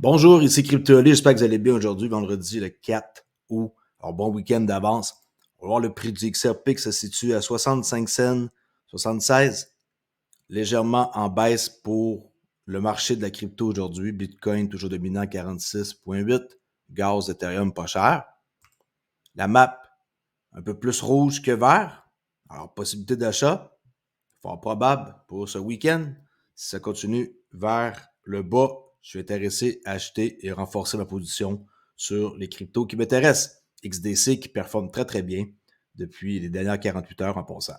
Bonjour, ici CryptoOli, j'espère que vous allez bien aujourd'hui, vendredi le 4 août. Alors, bon week-end d'avance. On va voir le prix du XRP qui se situe à 65 cents, 76, légèrement en baisse pour le marché de la crypto aujourd'hui. Bitcoin toujours dominant 46,8, gaz, Ethereum pas cher. La map un peu plus rouge que vert. Alors, possibilité d'achat, fort probable pour ce week-end. Si ça continue vers le bas, je suis intéressé à acheter et renforcer ma position sur les cryptos qui m'intéressent. XDC qui performe très très bien depuis les dernières 48 heures en passant.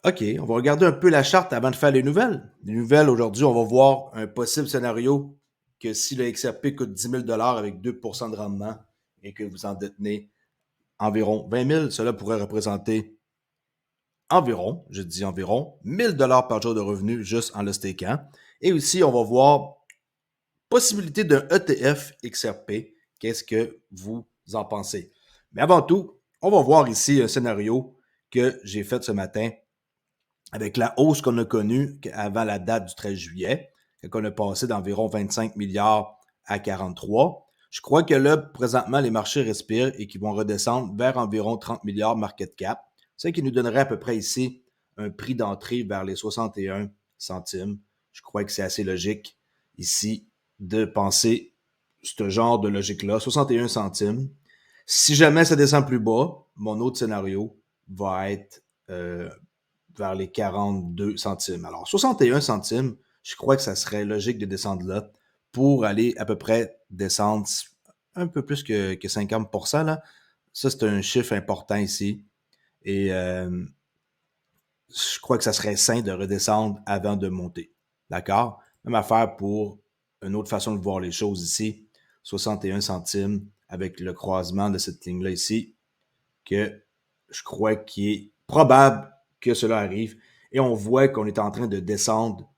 OK, on va regarder un peu la charte avant de faire les nouvelles. Les nouvelles, aujourd'hui, on va voir un possible scénario que si le XRP coûte 10 000 avec 2 de rendement et que vous en détenez environ 20 000, cela pourrait représenter environ, je dis environ, 1000 $ par jour de revenus juste en le stakeant. Et aussi, on va voir possibilité d'un ETF XRP. Qu'est-ce que vous en pensez? Mais avant tout, on va voir ici un scénario que j'ai fait ce matin avec la hausse qu'on a connue avant la date du 13 juillet, qu'on a passé d'environ 25 milliards à 43. Je crois que là, présentement, les marchés respirent et qu'ils vont redescendre vers environ 30 milliards market cap, ce qui nous donnerait à peu près ici un prix d'entrée vers les 61 centimes. Je crois que c'est assez logique ici de penser ce genre de logique-là, 61 centimes. Si jamais ça descend plus bas, mon autre scénario va être vers les 42 centimes. Alors, 61 centimes, je crois que ça serait logique de descendre là pour aller à peu près descendre un peu plus que 50%. Là. Ça, c'est un chiffre important ici. Et je crois que ça serait sain de redescendre avant de monter. D'accord? Même affaire pour une autre façon de voir les choses ici. 61 centimes avec le croisement de cette ligne-là ici, que je crois qu'il est probable que cela arrive. Et on voit qu'on est en train de descendre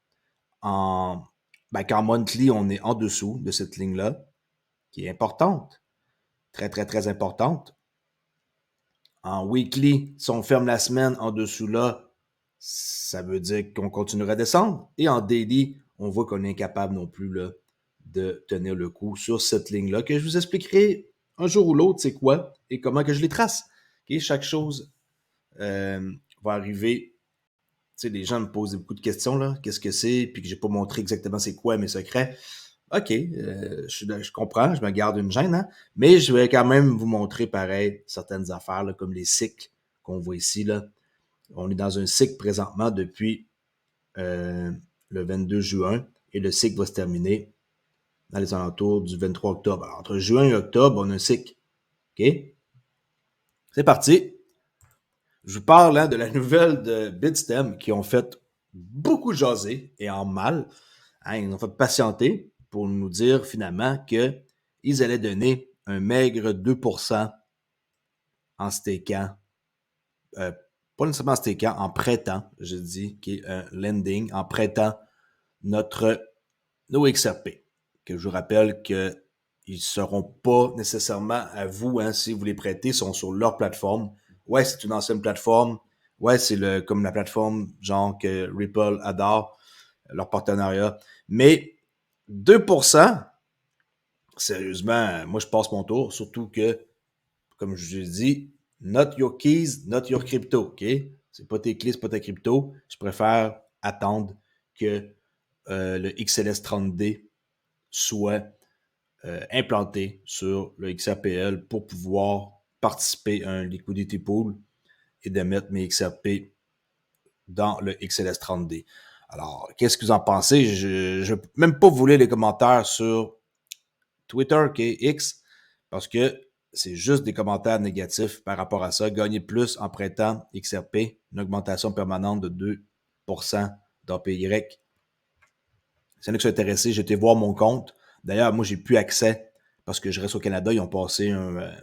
qu'en monthly, on est en dessous de cette ligne-là, qui est importante. Très, très, très importante. En weekly, si on ferme la semaine en dessous là, ça veut dire qu'on continuera à descendre. Et en daily, on voit qu'on est incapable non plus là, de tenir le coup sur cette ligne-là, que je vous expliquerai un jour ou l'autre, c'est quoi et comment que je les trace. Okay? Chaque chose va arriver. Tu sais, les gens me posent beaucoup de questions, là. Qu'est-ce que c'est? Puis que j'ai pas montré exactement c'est quoi mes secrets. OK, je comprends, je me garde une gêne, hein? Mais je vais quand même vous montrer, pareil, certaines affaires, là, comme les cycles qu'on voit ici, là. On est dans un cycle présentement depuis le 22 juin et le cycle va se terminer dans les alentours du 23 octobre. Alors, entre juin et octobre, on a un cycle. OK? C'est parti. Je vous parle de la nouvelle de Bitstamp qui ont fait beaucoup jaser et en mal. Hein, ils ont fait patienter pour nous dire finalement qu'ils allaient donner un maigre 2% en stakant. Pas nécessairement en stakant, en prêtant, je dis, qui est un lending, en prêtant nos XRP. Que je vous rappelle qu'ils ne seront pas nécessairement à vous, hein, si vous les prêtez, ils sont sur leur plateforme. Ouais, c'est une ancienne plateforme. Ouais, c'est comme la plateforme genre que Ripple adore, leur partenariat. Mais 2%, sérieusement, moi je passe mon tour, surtout que, comme je vous ai dit, not your keys, not your crypto, OK? C'est pas tes clés, c'est pas ta crypto. Je préfère attendre que le XLS30D soit implanté sur le XRPL pour pouvoir participer à un liquidity pool et de mettre mes XRP dans le XLS30D. Alors, qu'est-ce que vous en pensez? Je ne vais même pas vous lire les commentaires sur Twitter, qui est X, parce que c'est juste des commentaires négatifs par rapport à ça. Gagner plus en prêtant XRP, une augmentation permanente de 2% d'APY. C'est là que je suis intéressé. J'ai été voir mon compte. D'ailleurs, moi, j'ai plus accès parce que je reste au Canada. Ils ont passé un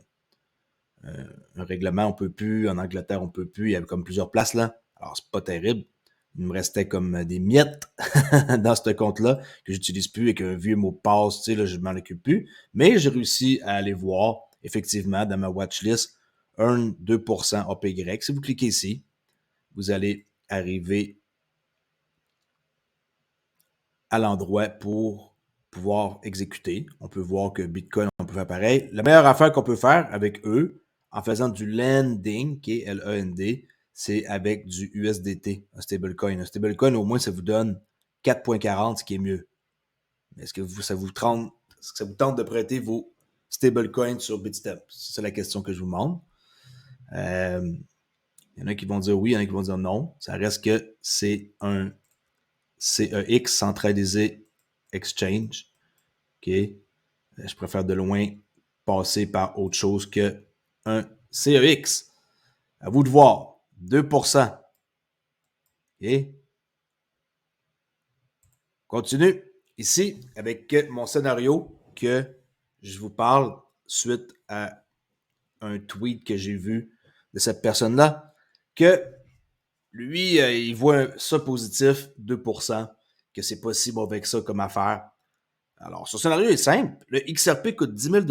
règlement. On peut plus. En Angleterre, on peut plus. Il y avait comme plusieurs places là. Alors, c'est pas terrible. Il me restait comme des miettes dans ce compte-là que j'utilise plus avec un vieux mot de passe. Tu sais, là, je m'en occupe plus. Mais j'ai réussi à aller voir, effectivement, dans ma watchlist, Earn 2% APY. Si vous cliquez ici, vous allez arriver à l'endroit pour pouvoir exécuter. On peut voir que Bitcoin, on peut faire pareil. La meilleure affaire qu'on peut faire avec eux, en faisant du lending, qui est L-E-N-D, c'est avec du USDT, un stablecoin. Un stablecoin, au moins, ça vous donne 4,40, ce qui est mieux. Est-ce que ça vous tente de prêter vos stablecoins sur Bitstamp? C'est la question que je vous demande. Il y en a qui vont dire oui, il y en a qui vont dire non. Ça reste que c'est un CEX, Centralisé Exchange. OK? Je préfère de loin passer par autre chose qu'un CEX. À vous de voir. 2%. OK? Continue ici avec mon scénario que je vous parle suite à un tweet que j'ai vu de cette personne-là, que lui, il voit ça positif, 2%, que c'est pas si mauvais que ça comme affaire. Alors, ce scénario est simple. Le XRP coûte 10 000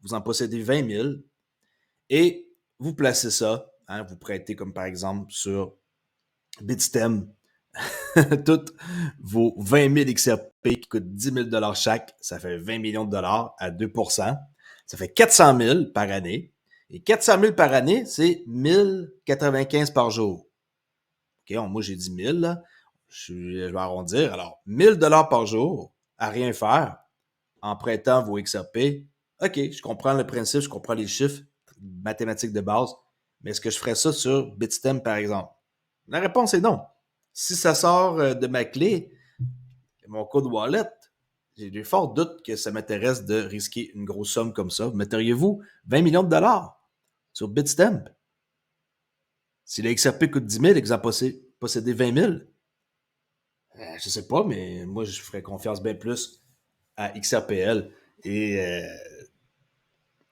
vous en possédez 20 000 et vous placez ça, hein, vous prêtez comme par exemple sur Bitstamp toutes vos 20 000 XRP qui coûtent 10 000 chaque, ça fait 20 millions de dollars à 2%. Ça fait 400 000 par année. Et 400 000 par année, c'est 1095 par jour. OK, moi j'ai dit 1000, là. Je vais arrondir. Alors, 1000 dollars par jour à rien faire en prêtant vos XRP. OK, je comprends le principe, je comprends les chiffres mathématiques de base, mais est-ce que je ferais ça sur Bitstamp, par exemple? La réponse est non. Si ça sort de ma clé, mon code wallet, j'ai des forts doutes que ça m'intéresse de risquer une grosse somme comme ça. Metteriez-vous 20 millions de dollars sur Bitstamp? Si le XRP coûte 10 000 et que vous en possédez 20 000, je sais pas, mais moi, je ferais confiance bien plus à XRPL. Et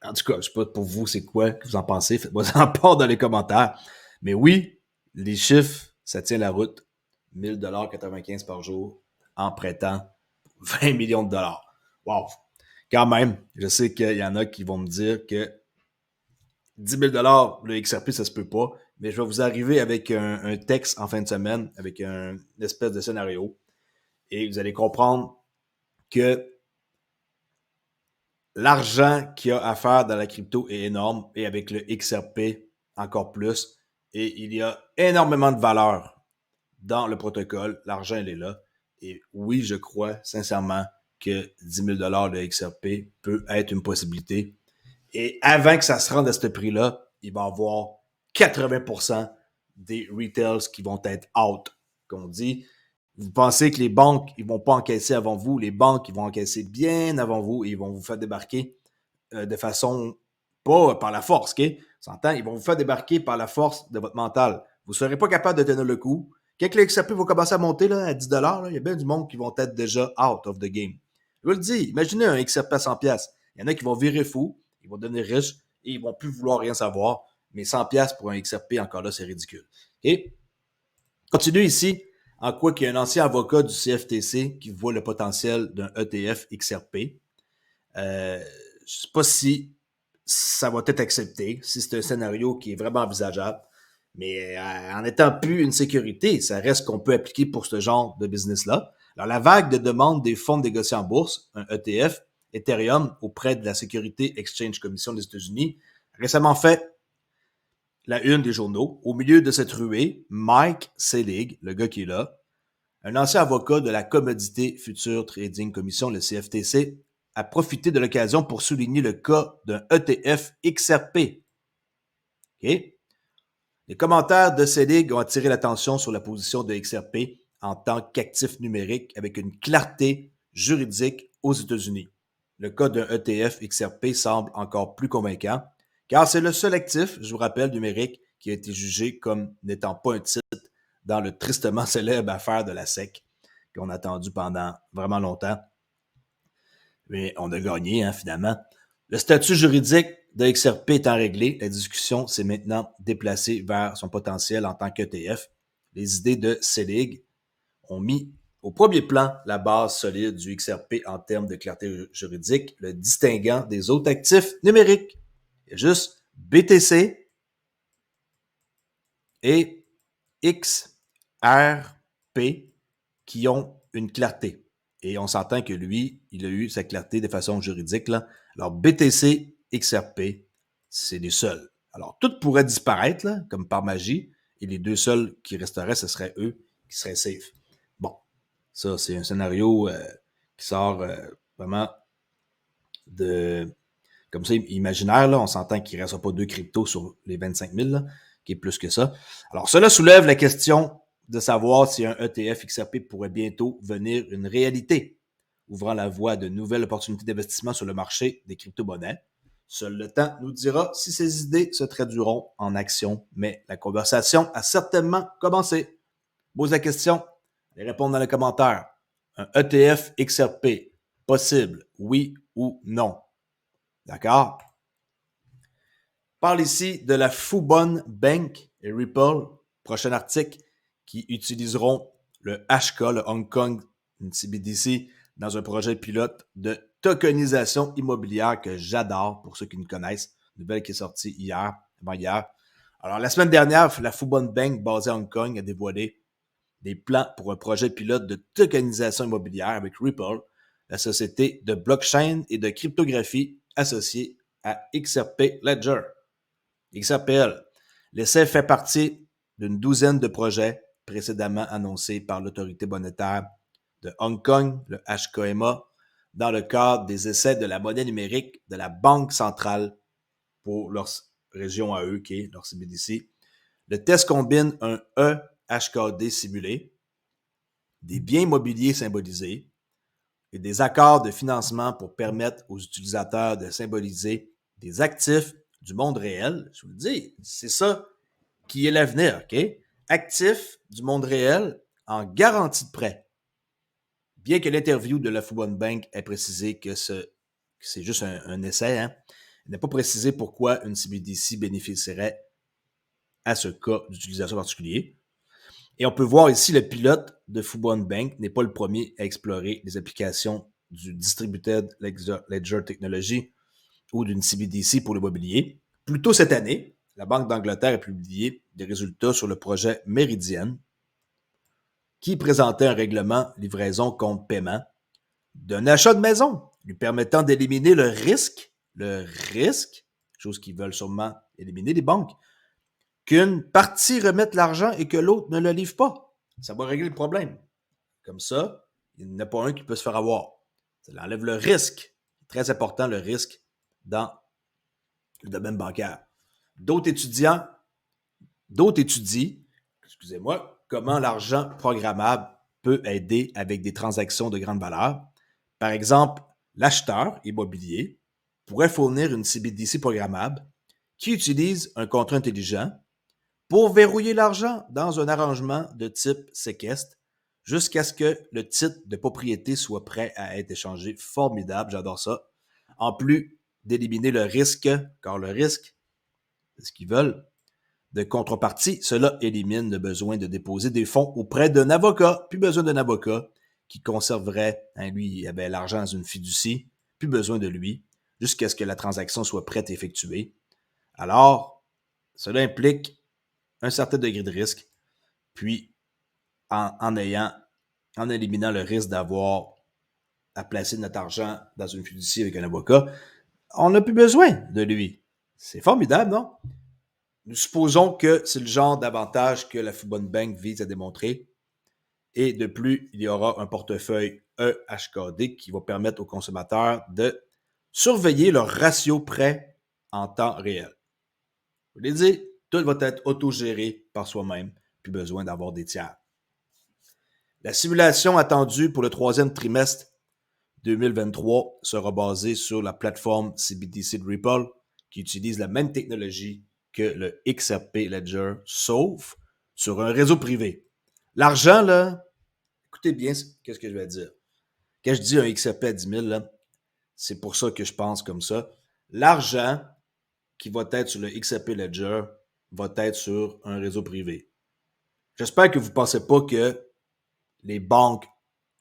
en tout cas, je sais pas pour vous, c'est quoi que vous en pensez. Faites-moi en part dans les commentaires. Mais oui, les chiffres, ça tient la route. 1000 dollars 95 par jour en prêtant 20 millions de dollars. Wow! Quand même, je sais qu'il y en a qui vont me dire que 10 000 dollars le XRP, ça se peut pas. Mais je vais vous arriver avec un texte en fin de semaine, avec une espèce de scénario. Et vous allez comprendre que l'argent qu'il y a à faire dans la crypto est énorme et avec le XRP encore plus. Et il y a énormément de valeur dans le protocole. L'argent, il est là. Et oui, je crois sincèrement que 10 000 de XRP peut être une possibilité. Et avant que ça se rende à ce prix-là, il va y avoir 80% des retails qui vont être out, comme on dit. Vous pensez que les banques, ils vont pas encaisser avant vous. Les banques, ils vont encaisser bien avant vous et ils vont vous faire débarquer de façon, pas par la force, OK? S'entend? Ils vont vous faire débarquer par la force de votre mental. Vous ne serez pas capable de tenir le coup. Quand les XRP vont commencer à monter là, à 10 là, il y a bien du monde qui vont être déjà out of the game. Je vous le dis, imaginez un XRP à 100 $. Il y en a qui vont virer fou, ils vont devenir riches et ils vont plus vouloir rien savoir. Mais 100 $ pour un XRP, encore là, c'est ridicule. Et continue ici, en quoi qu'il y a un ancien avocat du CFTC qui voit le potentiel d'un ETF XRP. Je ne sais pas si ça va être accepté, si c'est un scénario qui est vraiment envisageable. Mais en étant plus une sécurité, ça reste qu'on peut appliquer pour ce genre de business-là. Alors, la vague de demande des fonds négociés en bourse, un ETF, Ethereum, auprès de la Security Exchange Commission des États-Unis, récemment fait la une des journaux. Au milieu de cette ruée, Mike Selig, le gars qui est là, un ancien avocat de la Commodity Future Trading Commission, le CFTC, a profité de l'occasion pour souligner le cas d'un ETF XRP. OK? Les commentaires de Selig ont attiré l'attention sur la position de XRP en tant qu'actif numérique avec une clarté juridique aux États-Unis. Le cas d'un ETF XRP semble encore plus convaincant, car c'est le seul actif, je vous rappelle, numérique qui a été jugé comme n'étant pas un titre dans le tristement célèbre affaire de la SEC qu'on a attendu pendant vraiment longtemps. Mais on a gagné, hein, finalement. Le statut juridique de XRP étant réglé, la discussion s'est maintenant déplacée vers son potentiel en tant qu'ETF. Les idées de Selig ont mis au premier plan la base solide du XRP en termes de clarté juridique, le distinguant des autres actifs numériques. Il y a juste BTC et XRP qui ont une clarté. Et on s'entend que lui, il a eu sa clarté de façon juridique. Là. Alors, BTC, XRP, c'est les seuls. Alors, tout pourrait disparaître, là, comme par magie, et les deux seuls qui resteraient, ce seraient eux qui seraient safe. Bon, ça, c'est un scénario qui sort vraiment de... Comme ça, imaginaire, là, on s'entend qu'il ne restera pas deux cryptos sur les 25 000, là, qui est plus que ça. Alors, cela soulève la question de savoir si un ETF XRP pourrait bientôt venir une réalité, ouvrant la voie à de nouvelles opportunités d'investissement sur le marché des crypto-monnaies. Seul le temps nous dira si ces idées se traduiront en action, mais la conversation a certainement commencé. Pose la question, les répondre dans les commentaires. Un ETF XRP, possible, oui ou non? D'accord? Parle ici de la Fubon Bank et Ripple, prochain article, qui utiliseront le HK, le Hong Kong CBDC, dans un projet pilote de tokenisation immobilière que j'adore, pour ceux qui me connaissent. Une nouvelle qui est sortie avant-hier. Alors, la semaine dernière, la Fubon Bank, basée à Hong Kong, a dévoilé des plans pour un projet pilote de tokenisation immobilière avec Ripple, la société de blockchain et de cryptographie associée à XRP Ledger. XRPL. L'essai fait partie d'une douzaine de projets précédemment annoncés par l'autorité monétaire de Hong Kong, le HKMA, dans le cadre des essais de la monnaie numérique de la Banque centrale pour leur région à eux, qui est leur CBDC. Le test combine un EHKD simulé, des biens immobiliers symbolisés et des accords de financement pour permettre aux utilisateurs de symboliser des actifs du monde réel. Je vous le dis, c'est ça qui est l'avenir, OK? Actifs du monde réel en garantie de prêt. Bien que l'interview de la Fubon Bank ait précisé que c'est juste un essai, hein, il n'a pas précisé pourquoi une CBDC bénéficierait à ce cas d'utilisation particulier. Et on peut voir ici le pilote de Fubon Bank n'est pas le premier à explorer les applications du Distributed Ledger Technology ou d'une CBDC pour l'immobilier. Plus tôt cette année, la Banque d'Angleterre a publié des résultats sur le projet Meridian, qui présentait un règlement livraison contre paiement d'un achat de maison, lui permettant d'éliminer le risque, chose qu'ils veulent sûrement éliminer les banques, qu'une partie remette l'argent et que l'autre ne le livre pas. Ça va régler le problème. Comme ça, il n'y en a pas un qui peut se faire avoir. Ça enlève le risque. Très important, le risque dans le domaine bancaire. D'autres étudient, comment l'argent programmable peut aider avec des transactions de grande valeur. Par exemple, l'acheteur immobilier pourrait fournir une CBDC programmable qui utilise un contrat intelligent pour verrouiller l'argent dans un arrangement de type séquestre jusqu'à ce que le titre de propriété soit prêt à être échangé. Formidable, j'adore ça. En plus d'éliminer le risque, car le risque, c'est ce qu'ils veulent, de contrepartie, cela élimine le besoin de déposer des fonds auprès d'un avocat. Plus besoin d'un avocat qui conserverait, lui, il avait l'argent dans une fiducie, plus besoin de lui, jusqu'à ce que la transaction soit prête à effectuer. Alors, cela implique un certain degré de risque, puis en éliminant le risque d'avoir à placer notre argent dans une fiducie avec un avocat, on n'a plus besoin de lui. C'est formidable, non? Nous supposons que c'est le genre d'avantage que la Fubon Bank vise à démontrer. Et de plus, il y aura un portefeuille EHKD qui va permettre aux consommateurs de surveiller leur ratio prêt en temps réel. Je vous l'ai dit, tout va être autogéré par soi-même, plus besoin d'avoir des tiers. La simulation attendue pour le troisième trimestre 2023 sera basée sur la plateforme CBDC de Ripple qui utilise la même technologie que le XRP Ledger, sauf sur un réseau privé. L'argent, là, écoutez bien qu'est-ce que je vais dire. Quand je dis un XRP à 10 000, là, c'est pour ça que je pense comme ça. L'argent qui va être sur le XRP Ledger va être sur un réseau privé. J'espère que vous ne pensez pas que les banques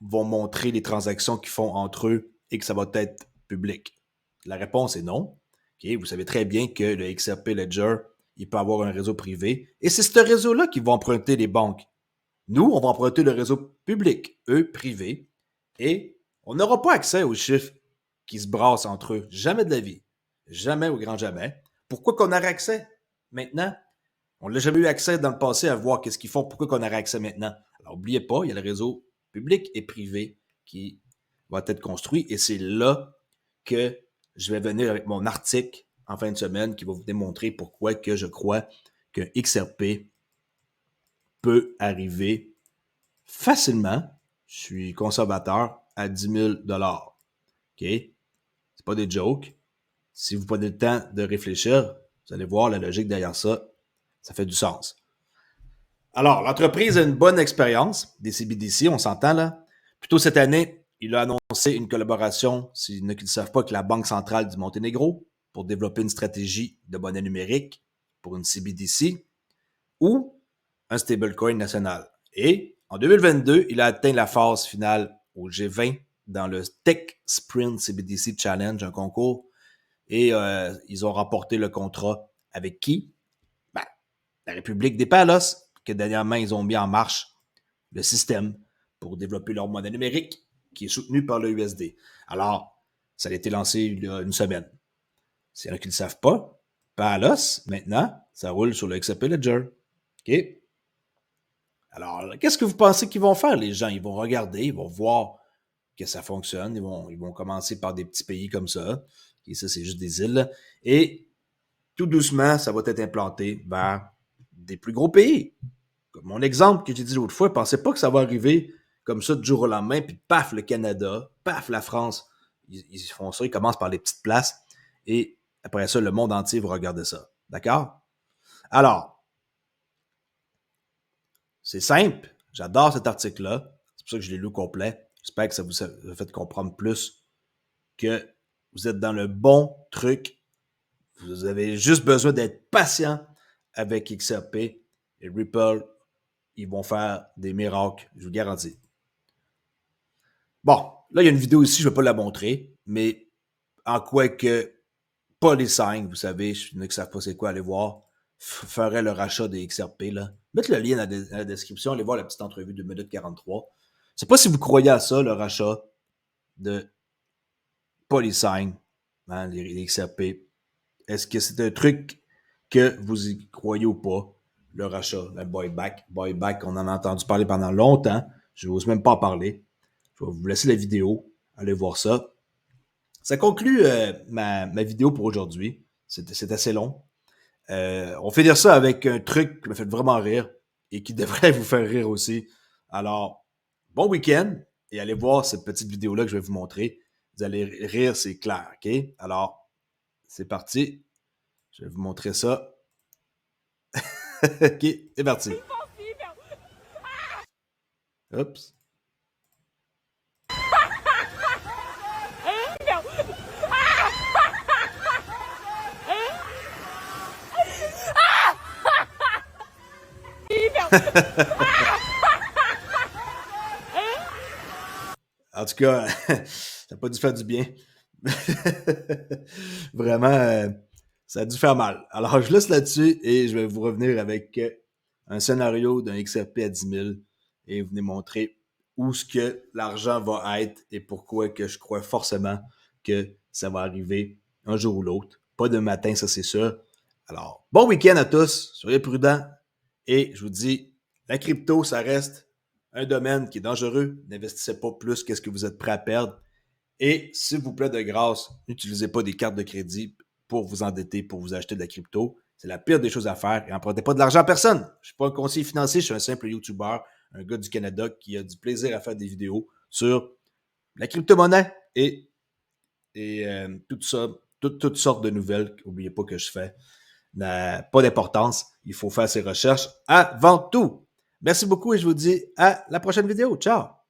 vont montrer les transactions qu'ils font entre eux et que ça va être public. La réponse est non. Okay? Vous savez très bien que le XRP Ledger, il peut avoir un réseau privé. Et c'est ce réseau-là qui va emprunter les banques. Nous, on va emprunter le réseau public, eux, privé. Et on n'aura pas accès aux chiffres qui se brassent entre eux. Jamais de la vie. Jamais au grand jamais. Pourquoi qu'on aurait accès maintenant? On n'a jamais eu accès dans le passé à voir qu'est-ce qu'ils font. Pourquoi qu'on aurait accès maintenant? Alors, n'oubliez pas, il y a le réseau public et privé qui va être construit. Et c'est là que je vais venir avec mon article en fin de semaine qui va vous démontrer pourquoi que je crois que XRP peut arriver facilement, je suis conservateur, à 10 000 $. OK? C'est pas des jokes. Si vous prenez le temps de réfléchir, vous allez voir la logique derrière ça. Ça fait du sens. Alors, l'entreprise a une bonne expérience des CBDC, on s'entend là. Plus tôt cette année, il a annoncé une collaboration, s'il y en a qui ne savent pas, avec la Banque centrale du Monténégro pour développer une stratégie de monnaie numérique pour une CBDC ou un stablecoin national. Et en 2022, il a atteint la phase finale au G20 dans le Tech Sprint CBDC Challenge, un concours, et ils ont remporté le contrat avec qui? Ben, la République des Palos, que dernièrement, ils ont mis en marche le système pour développer leur monnaie numérique qui est soutenu par le USD. Alors, ça a été lancé il y a une semaine. S'il y en a qui ne le savent pas, Palos, maintenant, ça roule sur le XRP Ledger. OK? Alors, qu'est-ce que vous pensez qu'ils vont faire, les gens? Ils vont regarder, ils vont voir que ça fonctionne. Ils vont commencer par des petits pays comme ça. Et ça, c'est juste des îles. Et tout doucement, ça va être implanté vers des plus gros pays. Comme mon exemple que j'ai dit l'autre fois, ne pensez pas que ça va arriver comme ça du jour au lendemain, puis paf, le Canada, paf, la France. Ils font ça, ils commencent par les petites places. Et après ça, le monde entier va regarder ça. D'accord? Alors, c'est simple. J'adore cet article-là. C'est pour ça que je l'ai lu au complet. J'espère que ça vous a fait comprendre plus que vous êtes dans le bon truc. Vous avez juste besoin d'être patient avec XRP et Ripple. Ils vont faire des miracles, je vous garantis. Bon, là, il y a une vidéo ici, je ne vais pas la montrer, mais en quoi que Polysign, vous savez, je ne sais pas c'est quoi, allez voir, ferait le rachat des XRP. Là. Mettez le lien dans la description, allez voir la petite entrevue de minute 43. Je ne sais pas si vous croyez à ça, le rachat de Polysign, hein, les XRP. Est-ce que c'est un truc que vous y croyez ou pas? Le rachat, le buyback. Buyback, on en a entendu parler pendant longtemps. Je n'ose même pas en parler. Je vais vous laisser la vidéo. Allez voir ça. Ça conclut ma vidéo pour aujourd'hui. C'est assez long. On fait dire ça avec un truc qui me fait vraiment rire et qui devrait vous faire rire aussi. Alors, bon week-end et allez voir cette petite vidéo-là que je vais vous montrer. Vous allez rire, c'est clair, OK? Alors, c'est parti. Je vais vous montrer ça. OK, c'est parti. Oups. En tout cas, ça n'a pas dû faire du bien. Vraiment, ça a dû faire mal. Alors, je laisse là-dessus et je vais vous revenir avec un scénario d'un XRP à 10 000 et vous montrer où ce que l'argent va être et pourquoi que je crois forcément que ça va arriver un jour ou l'autre. Pas de matin, ça c'est sûr. Alors, bon week-end à tous, soyez prudents et je vous dis, la crypto, ça reste un domaine qui est dangereux. N'investissez pas plus qu'est-ce que vous êtes prêt à perdre. Et s'il vous plaît, de grâce, n'utilisez pas des cartes de crédit pour vous endetter, pour vous acheter de la crypto. C'est la pire des choses à faire. Et n'empruntez pas de l'argent à personne. Je ne suis pas un conseiller financier, je suis un simple YouTuber, un gars du Canada qui a du plaisir à faire des vidéos sur la crypto-monnaie et tout ça, toutes sortes de nouvelles. N'oubliez pas que je fais. N'a pas d'importance. Il faut faire ses recherches avant tout. Merci beaucoup et je vous dis à la prochaine vidéo. Ciao!